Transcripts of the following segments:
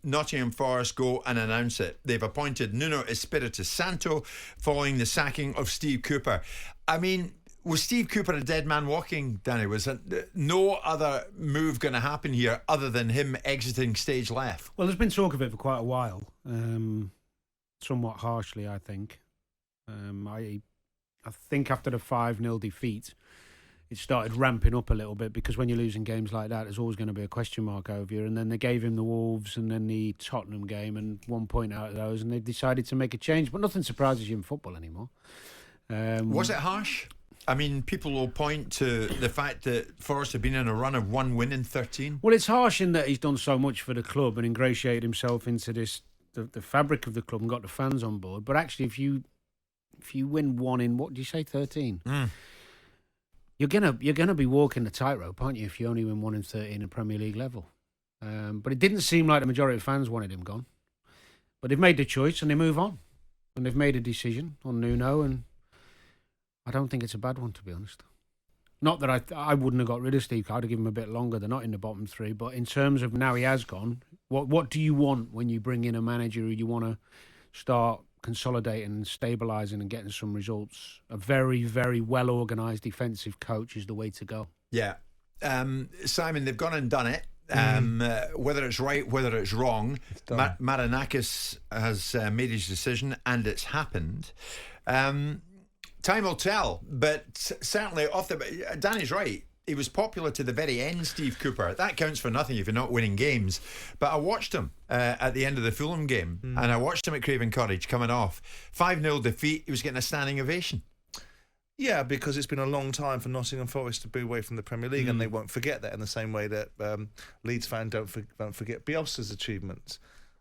Nottingham Forest go and announce it. They've appointed Nuno Espirito Santo following the sacking of Steve Cooper. I mean, was Steve Cooper a dead man walking, Danny? Was no other move going to happen here other than him exiting stage left? Well, there's been talk of it for quite a while, somewhat harshly, I think. I think after the 5-0 defeat, it started ramping up a little bit, because when you're losing games like that, there's always going to be a question mark over you. And then they gave him the Wolves and then the Tottenham game and 1 point out of those, and they decided to make a change. But nothing surprises you in football anymore. Was it harsh? I mean, people will point to the fact that Forrest have been in a run of 1 win in 13. Well, it's harsh in that he's done so much for the club and ingratiated himself into the fabric of the club and got the fans on board. But actually, if you win 1 in, what did you say, 13? You're gonna be walking the tightrope, aren't you, if you only win 1 in 13 at Premier League level? But it didn't seem like the majority of fans wanted him gone. But they've made the choice and they move on, and they've made a decision on Nuno, and I don't think it's a bad one, to be honest. Not that I wouldn't have got rid of Steve. I'd have given him a bit longer. They're not in the bottom 3, but in terms of now he has gone, what do you want when you bring in a manager who you want to start consolidating and stabilising and getting some results? A very, very well-organised defensive coach is the way to go. Yeah. Simon, they've gone and done it. Whether it's right, whether it's wrong, Marinakis has made his decision and it's happened. Time will tell, but certainly Danny's right. He was popular to the very end, Steve Cooper. That counts for nothing if you're not winning games. But I watched him at the end of the Fulham game, and I watched him at Craven Cottage coming off. 5-0 defeat, he was getting a standing ovation. Yeah, because it's been a long time for Nottingham Forest to be away from the Premier League, and they won't forget that in the same way that Leeds fans don't forget Bielsa's achievements.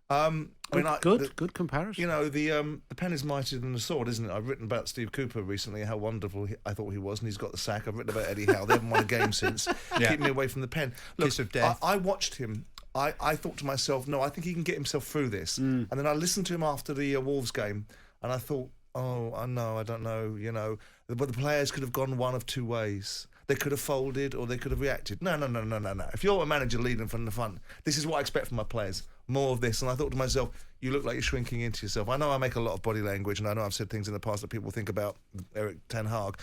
Good comparison. You know, the pen is mightier than the sword, isn't it? I've written about Steve Cooper recently, how wonderful I thought he was, and he's got the sack. I've written about Eddie Howe. They haven't won a game since. Keep me away from the pen. Look, Kiss of death. I watched him. I thought to myself, no, I think he can get himself through this. And then I listened to him after the Wolves game, and I thought, I don't know, you know, but the players could have gone one of 2 ways. They could have folded or they could have reacted. No. If you're a manager leading from the front, this is what I expect from my players. More of this. And I thought to myself, you look like you're shrinking into yourself. I know I make a lot of body language, and I know I've said things in the past that people think about Erik Ten Hag.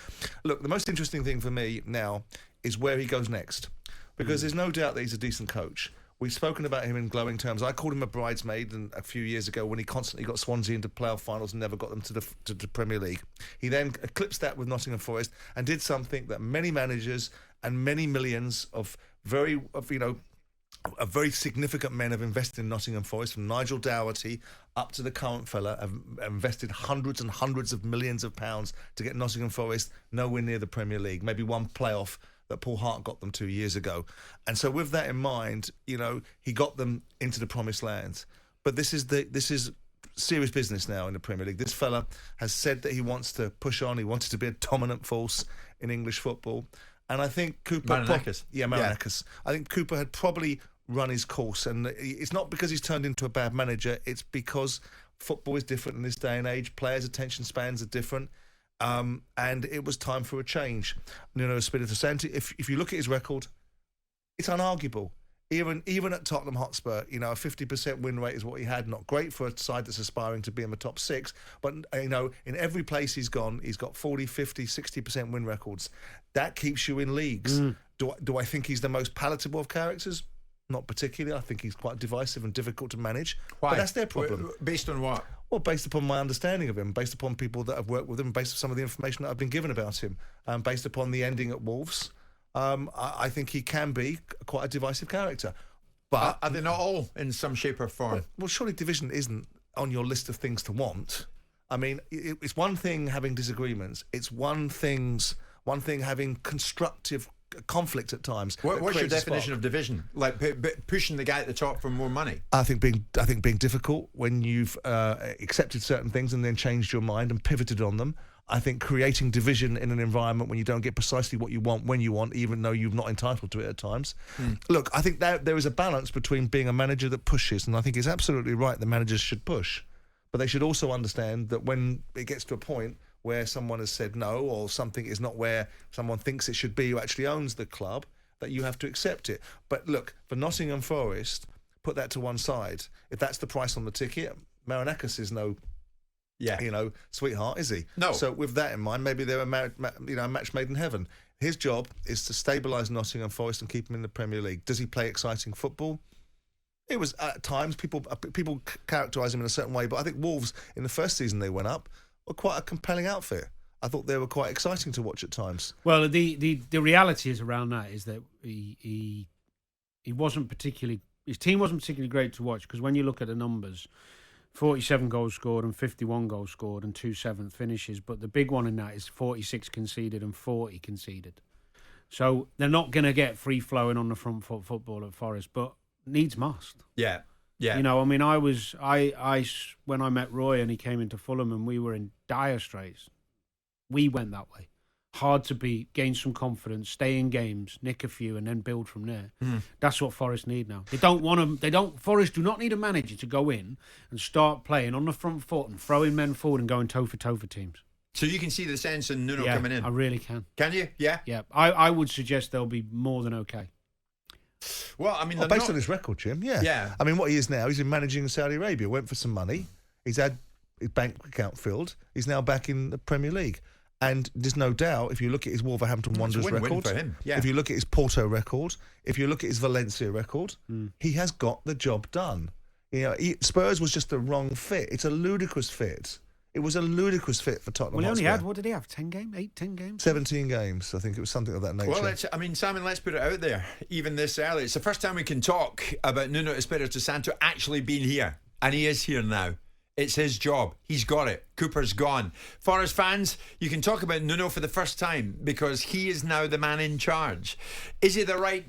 Look, the most interesting thing for me now is where he goes next. Because there's no doubt that he's a decent coach. We've spoken about him in glowing terms. I called him a bridesmaid a few years ago when he constantly got Swansea into playoff finals and never got them to the Premier League. He then eclipsed that with Nottingham Forest and did something that many managers and many millions of very significant men have invested in Nottingham Forest, from Nigel Dougherty up to the current fella, have invested hundreds and hundreds of millions of pounds to get Nottingham Forest nowhere near the Premier League, maybe one playoff that Paul Hart got them 2 years ago. And so with that in mind, you know, he got them into the promised land. But this is serious business now in the Premier League. This fella has said that he wants to push on. He wanted to be a dominant force in English football. And I think Cooper... Marinakis. Marinakis. I think Cooper had probably run his course. And it's not because he's turned into a bad manager. It's because football is different in this day and age. Players' attention spans are different. And it was time for a change. Nuno Espirito Santo, if you look at his record, it's unarguable. Even at Tottenham Hotspur, you know, a 50% win rate is what he had. Not great for a side that's aspiring to be in the top 6, but, you know, in every place he's gone, he's got 40, 50, 60% win records. That keeps you in leagues. Do I think he's the most palatable of characters? Not particularly. I think he's quite divisive and difficult to manage. Why? But that's their problem. Based on what? Well, based upon my understanding of him, based upon people that have worked with him, based on some of the information that I've been given about him, based upon the ending at Wolves, I think he can be quite a divisive character. But are they not all in some shape or form? Well, surely division isn't on your list of things to want. I mean, it's one thing having disagreements. It's one thing having constructive conflict at times. What's your definition of division? Like pushing the guy at the top for more money? I think being difficult when you've accepted certain things and then changed your mind and pivoted on them. I think creating division in an environment when you don't get precisely what you want when you want, even though you're not entitled to it at times. Look, I think that there is a balance between being a manager that pushes, and I think it's absolutely right that managers should push, but they should also understand that when it gets to a point where someone has said no, or something is not where someone thinks it should be who actually owns the club, that you have to accept it. But look, for Nottingham Forest, put that to one side. If that's the price on the ticket, Marinakis is no, sweetheart, is he? No. So with that in mind, maybe they're a match made in heaven. His job is to stabilise Nottingham Forest and keep him in the Premier League. Does he play exciting football? It was at times people characterise him in a certain way, but I think Wolves in the first season they went up were quite a compelling outfit. I thought they were quite exciting to watch at times. Well, the reality is around that is that he wasn't particularly. His team wasn't particularly great to watch because when you look at the numbers, 47 goals scored and 51 goals scored and 2 seventh finishes. But the big one in that is 46 conceded and 40 conceded. So they're not going to get free flowing on the front foot football at Forest, but needs must. Yeah. Yeah. You know, I mean, when I met Roy and he came into Fulham and we were in dire straits, we went that way. Hard to beat, gain some confidence, stay in games, nick a few, and then build from there. That's what Forest need now. They don't want to. Forest do not need a manager to go in and start playing on the front foot and throwing men forward and going toe for toe for teams. So you can see the sense in Nuno coming in. I really can. Can you? Yeah. Yeah. I would suggest they'll be more than okay. Well, I mean, based on his record, Jim. Yeah. Yeah. I mean, what he is now, he's in managing Saudi Arabia. Went for some money. He's had his bank account filled. He's now back in the Premier League. And there's no doubt, if you look at his Wolverhampton Wanderers record, for him. Yeah. If you look at his Porto record, if you look at his Valencia record, he has got the job done. You know, Spurs was just the wrong fit. It's a ludicrous fit. It was a ludicrous fit for Tottenham Well, he only Hotspur. had, what did he have, 10 games? 10 games? 17 games, I think it was something of that nature. Well, Simon, let's put it out there, even this early. It's the first time we can talk about Nuno Espirito Santo actually being here. And he is here now. It's his job. He's got it. Cooper's gone. Forest fans, you can talk about Nuno for the first time because he is now the man in charge. Is he the right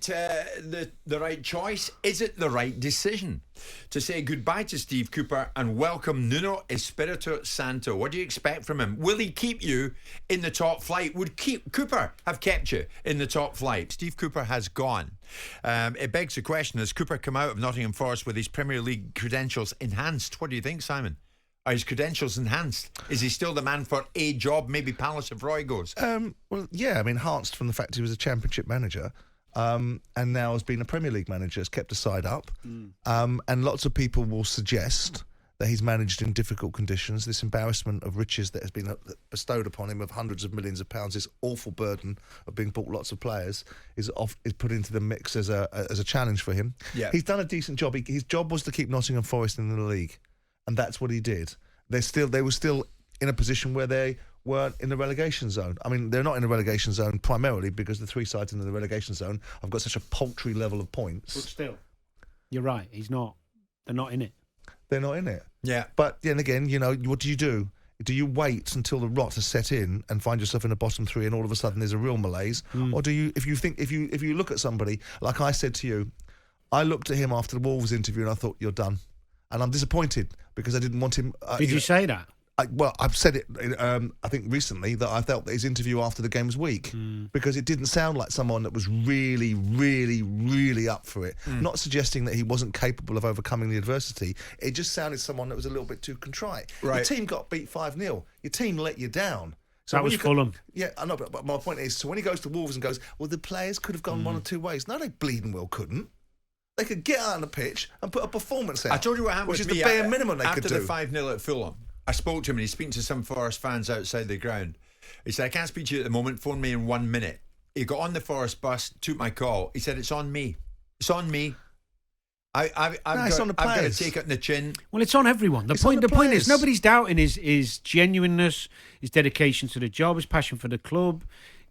choice? Is it the right decision to say goodbye to Steve Cooper and welcome Nuno Espirito Santo? What do you expect from him? Will he keep you in the top flight? Would Cooper have kept you in the top flight? Steve Cooper has gone. It begs the question, has Cooper come out of Nottingham Forest with his Premier League credentials enhanced? What do you think, Simon? Are his credentials enhanced? Is he still the man for a job? Maybe Palace if Roy goes. Well, yeah, I mean, enhanced from the fact he was a Championship manager and now has been a Premier League manager, has kept a side up. And lots of people will suggest that he's managed in difficult conditions. This embarrassment of riches that has been bestowed upon him of hundreds of millions of pounds, this awful burden of being bought lots of players, is put into the mix as a challenge for him. Yeah. He's done a decent job. His job was to keep Nottingham Forest in the league. And that's what he did. They were still in a position where they weren't in the relegation zone. I mean, they're not in the relegation zone primarily because the three sides in the relegation zone have got such a paltry level of points. But still, you're right. He's not. They're not in it. They're not in it. Yeah. But then again, you know, what do you do? Do you wait until the rot has set in and find yourself in the bottom three, and all of a sudden there's a real malaise, or do you? If you look at somebody like I said to you, I looked at him after the Wolves interview and I thought, you're done. And I'm disappointed because I didn't want him. Did you say that? I've said it, I think recently, that I felt that his interview after the game was weak because it didn't sound like someone that was really, really, really up for it. Not suggesting that he wasn't capable of overcoming the adversity. It just sounded someone that was a little bit too contrite. Right. Your team got beat 5-0. Your team let you down. So that was Fulham. Yeah, I know, but my point is, so when he goes to Wolves and goes, well, the players could have gone one or two ways. No, they bleeding well couldn't. They could get out on the pitch and put a performance out. I told you what happened which with is me the bare minimum they could do. After the 5-0 at Fulham, I spoke to him and he's speaking to some Forest fans outside the ground. He said, I can't speak to you at the moment, phone me in 1 minute. He got on the Forest bus, took my call. He said, it's on me. It's on me. I've got to take it in the chin. Well, it's on everyone. The point is, nobody's doubting his genuineness, his dedication to the job, his passion for the club.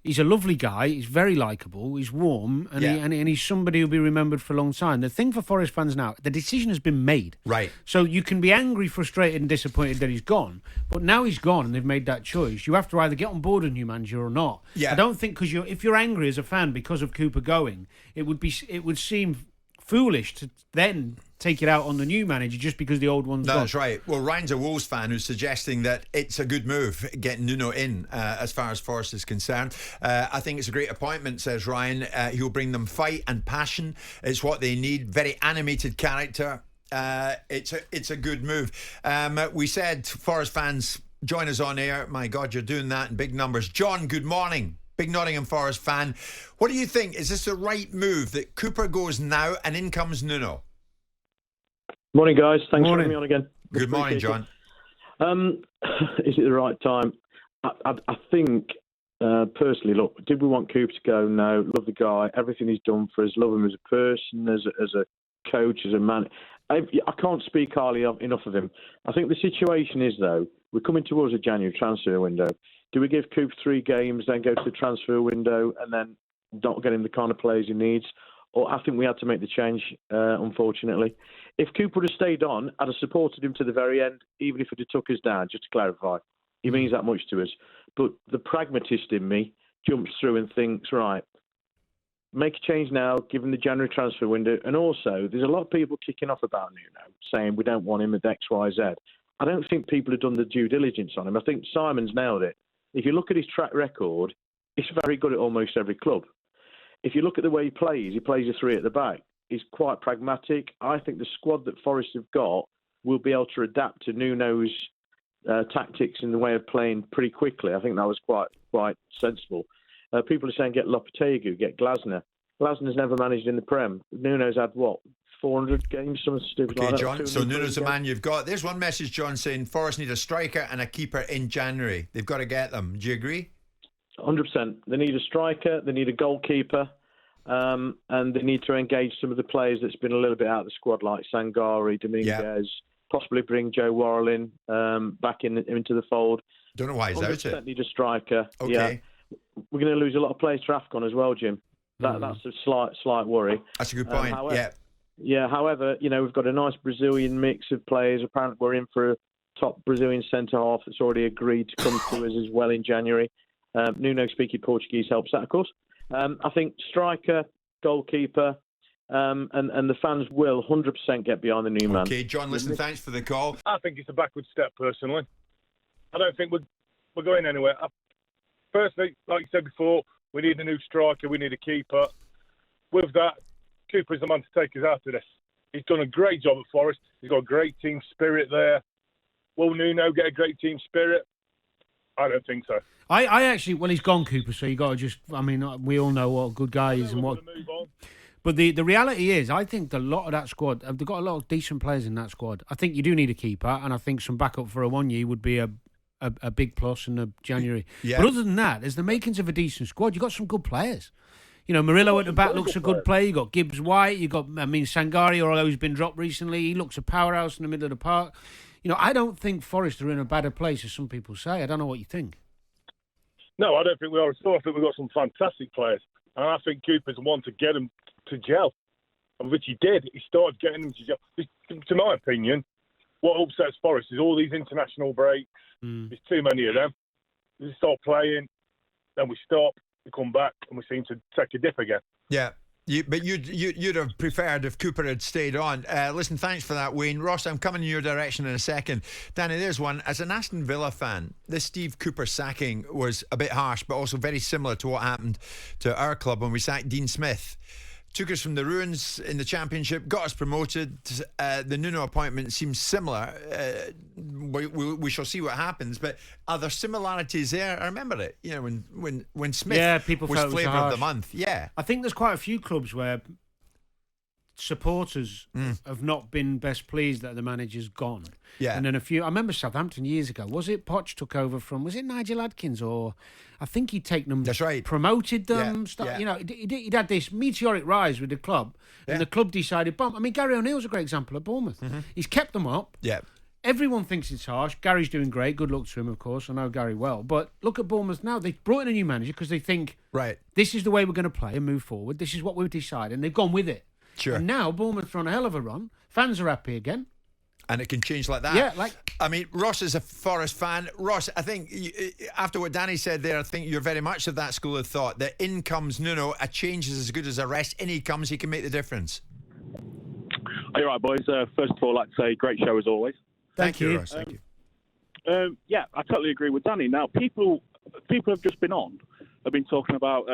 He's a lovely guy. He's very likeable. He's warm, and he's somebody who'll be remembered for a long time. The thing for Forest fans now, the decision has been made. Right. So you can be angry, frustrated, and disappointed that he's gone, but now he's gone, and they've made that choice. You have to either get on board with a new manager or not. Yeah. I don't think if you're angry as a fan because of Cooper going, it would seem foolish to then take it out on the new manager just because the old one's gone. That's right. Well, Ryan's a Wolves fan who's suggesting that it's a good move getting Nuno in as far as Forest is concerned. I think it's a great appointment, says Ryan. He'll bring them fight and passion. It's what they need. Very animated character. It's a good move. We said Forest fans, join us on air. My God, you're doing that in big numbers. John, good morning. Big Nottingham Forest fan. What do you think? Is this the right move that Cooper goes now and in comes Nuno? Morning, guys. Thanks Morning. for having me on again. Good morning, John. Is it the right time? I think, personally, look, did we want Cooper to go? No. Love the guy. Everything he's done for us. Love him as a person, as a coach, as a man. I can't speak highly enough of him. I think the situation is, though, we're coming towards a January transfer window. Do we give Cooper 3 games, then go to the transfer window, and then not get him the kind of players he needs? Or I think we had to make the change, unfortunately. If Cooper would have stayed on, I'd have supported him to the very end, even if it had took us down, just to clarify. He means that much to us. But the pragmatist in me jumps through and thinks, right, make a change now, give him the January transfer window. And also, there's a lot of people kicking off about Nuno, saying we don't want him at X, Y, Z. I don't think people have done the due diligence on him. I think Simon's nailed it. If you look at his track record, he's very good at almost every club. If you look at the way he plays a 3 at the back. He's quite pragmatic. I think the squad that Forest have got will be able to adapt to Nuno's tactics and the way of playing pretty quickly. I think that was quite sensible. People are saying get Lopetegui, get Glasner. Glasner's never managed in the Prem. Nuno's had, 400 games, something stupid like that. Okay, John, so Nuno's the man you've got. There's one message, John, saying Forest need a striker and a keeper in January. They've got to get them. Do you agree? 100%. They need a striker, they need a goalkeeper, and they need to engage some of the players that's been a little bit out of the squad, like Sangari, Dominguez, possibly bring Joe Worrell in back into the fold. Don't know why he's out it. Need a striker. Okay. Yeah. We're going to lose a lot of players to AFCON as well, Jim. That's a slight worry. That's a good point. However, we've got a nice Brazilian mix of players. Apparently, we're in for a top Brazilian centre half that's already agreed to come to us as well in January. Nuno speaking Portuguese helps that, of course. I think striker, goalkeeper, and the fans will 100% get behind the new man. Okay, John, listen, thanks for the call. I think it's a backward step, personally. I don't think we're going anywhere. Personally, like you said before, we need a new striker, we need a keeper. With that, Cooper's the man to take us out of this. He's done a great job at Forest. He's got a great team spirit there. Will Nuno get a great team spirit? I don't think so. I actually, he's gone, Cooper, so you got to just, we all know what a good guy he is and what. Move on. But the reality is, I think a lot of that squad, they've got a lot of decent players in that squad. I think you do need a keeper, and I think some backup for a 1 year would be a big plus in the January. Yeah. But other than that, there's the makings of a decent squad. You've got some good players. Murillo at the back looks a good player. You've got Gibbs White. You've got, Sangari, although he's been dropped recently, he looks a powerhouse in the middle of the park. I don't think Forest are in a better place, as some people say. I don't know what you think. No, I don't think we are at all. I think we've got some fantastic players. And I think Cooper's the one to get them to gel. And which he did. He started getting them to gel. To my opinion, what upsets Forest is all these international breaks. There's too many of them. We start playing, then we stop, we come back, and we seem to take a dip again. Yeah. But you'd have preferred if Cooper had stayed on. Listen, thanks for that, Wayne. Ross, I'm coming in your direction in a second. Danny, there's one. As an Aston Villa fan, this Steve Cooper sacking was a bit harsh, but also very similar to what happened to our club when we sacked Dean Smith. Took us from the ruins in the Championship, got us promoted. The Nuno appointment seems similar. We shall see what happens. But are there similarities there? I remember it. When Smith was flavour of the month. Yeah, I think there's quite a few clubs where supporters have not been best pleased that the manager's gone. Yeah, and then I remember Southampton years ago. Was it Poch took over from? Was it Nigel Adkins or? I think he'd taken them. That's right. Promoted them. He'd had this meteoric rise with the club, and the club decided. Gary O'Neill's a great example at Bournemouth. He's kept them up. Yeah. Everyone thinks it's harsh. Gary's doing great. Good luck to him, of course. I know Gary well. But look at Bournemouth now. They've brought in a new manager because they think, this is the way we're going to play and move forward. This is what we've decided. And they've gone with it. Sure. And now Bournemouth are on a hell of a run. Fans are happy again. And it can change like that. Yeah, Ross is a Forest fan. Ross, I think after what Danny said there, I think you're very much of that school of thought that in comes Nuno, a change is as good as a rest. In he comes, he can make the difference. You're right, boys. First of all, I'd like to say great show as always. Thank you, Ross. Thank you. I totally agree with Danny. Now, people have just been on, have been talking about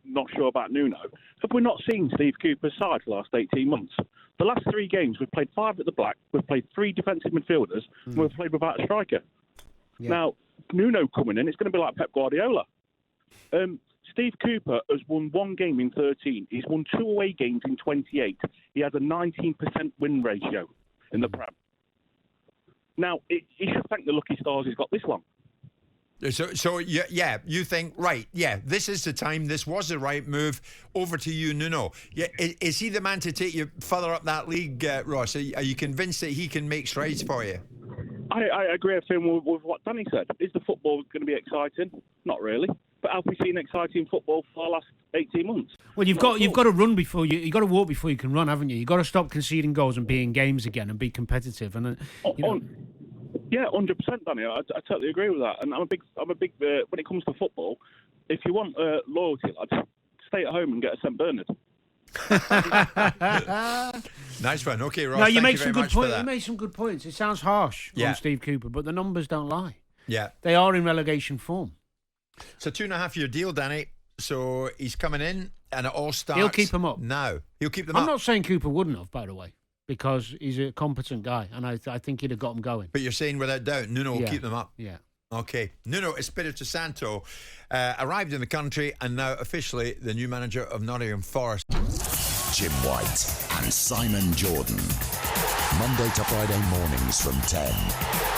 not sure about Nuno. Have we not seen Steve Cooper's side for the last 18 months? The last 3 games, we've played 5 at the back, we've played 3 defensive midfielders, and we've played without a striker. Yeah. Now, Nuno coming in, it's going to be like Pep Guardiola. Steve Cooper has won 1 game in 13. He's won 2 away games in 28. He has a 19% win ratio. in the Prem. Now, he should thank the lucky stars he's got this one. So you think, right, this is the time, this was the right move. Over to you, Nuno. Yeah, is he the man to take you further up that league, Ross? Are you convinced that he can make strides for you? I agree with what Danny said. Is the football going to be exciting? Not really. But have we seen exciting football for the last 18 months? Well, you've got to run before you've got to walk before you can run, haven't you? You've got to stop conceding goals and be in games again and be competitive. And yeah, 100%, Danny. I totally agree with that. And I'm a big. When it comes to football, if you want loyalty, lads, stay at home and get a St Bernard. Nice one. Okay, Ross. No, you made some good points. You made some good points. It sounds harsh on Steve Cooper, but the numbers don't lie. Yeah, they are in relegation form. It's a 2.5-year deal, Danny. So he's coming in, and it all starts. He'll keep them up. Now he'll keep them up. I'm not saying Cooper wouldn't have, by the way, because he's a competent guy, and I think he'd have got them going. But you're saying without doubt, Nuno will keep them up. Yeah. Okay. Nuno Espirito Santo arrived in the country and now officially the new manager of Nottingham Forest. Jim White and Simon Jordan. Monday to Friday mornings from 10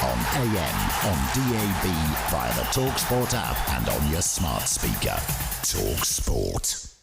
on AM, on DAB, via the TalkSPORT app and on your smart speaker. TalkSPORT.